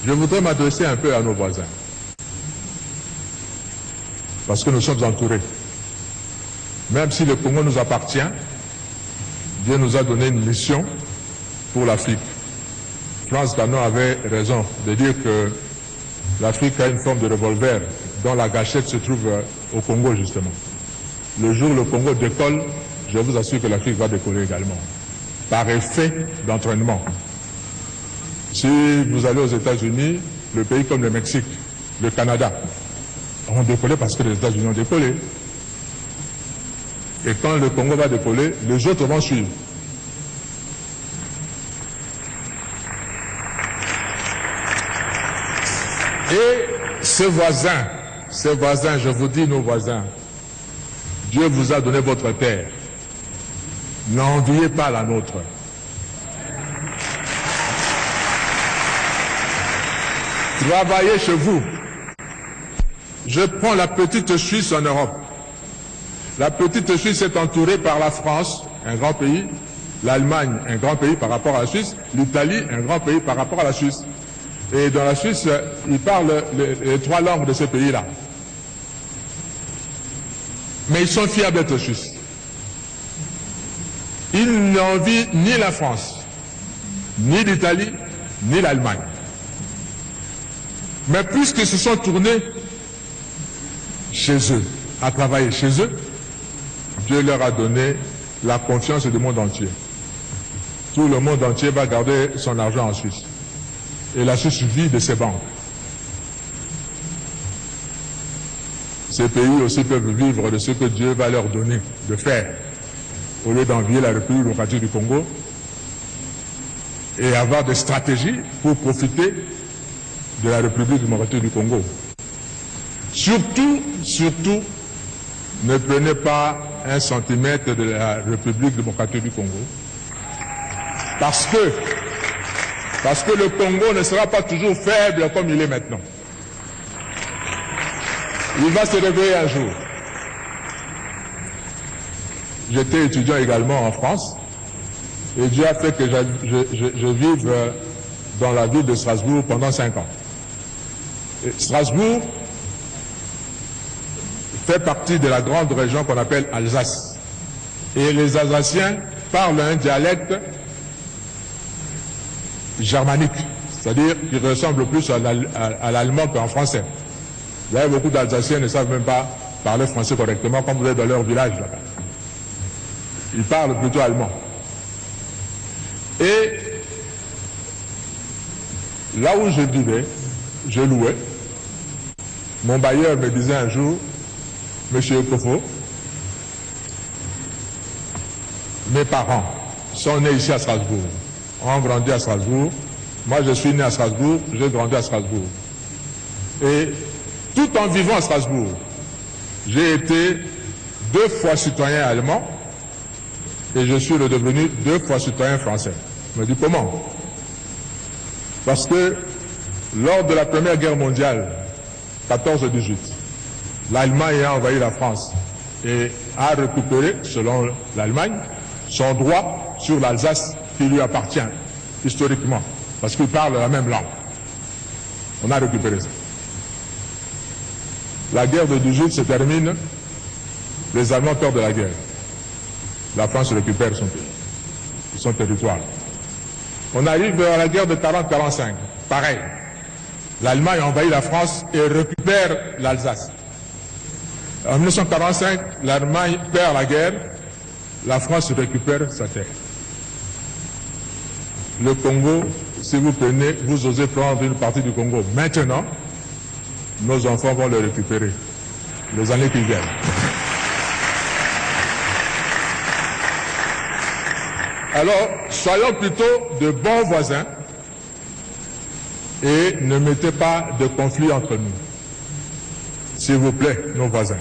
Je voudrais m'adresser un peu à nos voisins, parce que nous sommes entourés. Même si le Congo nous appartient, Dieu nous a donné une mission pour l'Afrique. Frantz Fanon avait raison de dire que l'Afrique a une forme de revolver dont la gâchette se trouve au Congo justement. Le jour où le Congo décolle, je vous assure que l'Afrique va décoller également, par effet d'entraînement. Si vous allez aux États-Unis, le pays comme le Mexique, le Canada, ont décollé parce que les États-Unis ont décollé. Et quand le Congo va décoller, les autres vont suivre. Et ces voisins, je vous dis nos voisins, Dieu vous a donné votre terre. N'enviez pas la nôtre. Travaillez chez vous. Je prends la petite Suisse en Europe. La petite Suisse est entourée par la France, un grand pays, l'Allemagne, un grand pays par rapport à la Suisse, l'Italie, un grand pays par rapport à la Suisse. Et dans la Suisse, ils parlent les trois langues de ce pays-là. Mais ils sont fiers d'être Suisses. Ils n'envient ni la France, ni l'Italie, ni l'Allemagne. Mais puisqu'ils se sont tournés chez eux, à travailler chez eux, Dieu leur a donné la confiance du monde entier. Tout le monde entier va garder son argent en Suisse. Et la Suisse vit de ses banques. Ces pays aussi peuvent vivre de ce que Dieu va leur donner de faire, au lieu d'envier la République démocratique du Congo et avoir des stratégies pour profiter de la République démocratique du Congo. Surtout, ne prenez pas un centimètre de la République démocratique du Congo. Parce que le Congo ne sera pas toujours faible comme il est maintenant. Il va se réveiller un jour. J'étais étudiant également en France et Dieu a fait que je vive dans la ville de Strasbourg pendant 5 ans. Et Strasbourg fait partie de la grande région qu'on appelle Alsace. Et les Alsaciens parlent un dialecte germanique, c'est-à-dire qui ressemble plus à l'allemand qu'en français. Vous avez beaucoup d'Alsaciens qui ne savent même pas parler français correctement, comme vous êtes dans leur village là-bas. Ils parlent plutôt allemand. Et là où je vivais, je louais. Mon bailleur me disait un jour, Monsieur Kofo, mes parents sont nés ici à Strasbourg, ont grandi à Strasbourg. Moi, je suis né à Strasbourg, j'ai grandi à Strasbourg. Et tout en vivant à Strasbourg, j'ai été 2 fois citoyen allemand et je suis redevenu 2 fois citoyen français. Je me dis comment? Parce que lors de la Première Guerre mondiale, 14-18, l'Allemagne a envahi la France et a récupéré, selon l'Allemagne, son droit sur l'Alsace qui lui appartient, historiquement, parce qu'il parle la même langue. On a récupéré ça. La guerre de 18 se termine, les Allemands perdent la guerre. La France récupère son territoire. On arrive à la guerre de 40-45, pareil. L'Allemagne envahit la France et récupère l'Alsace. En 1945, l'Allemagne perd la guerre, la France récupère sa terre. Le Congo, si vous prenez, vous osez prendre une partie du Congo maintenant, nos enfants vont le récupérer les années qui viennent. Alors, soyons plutôt de bons voisins et ne mettez pas de conflit entre nous. S'il vous plaît, nos voisins.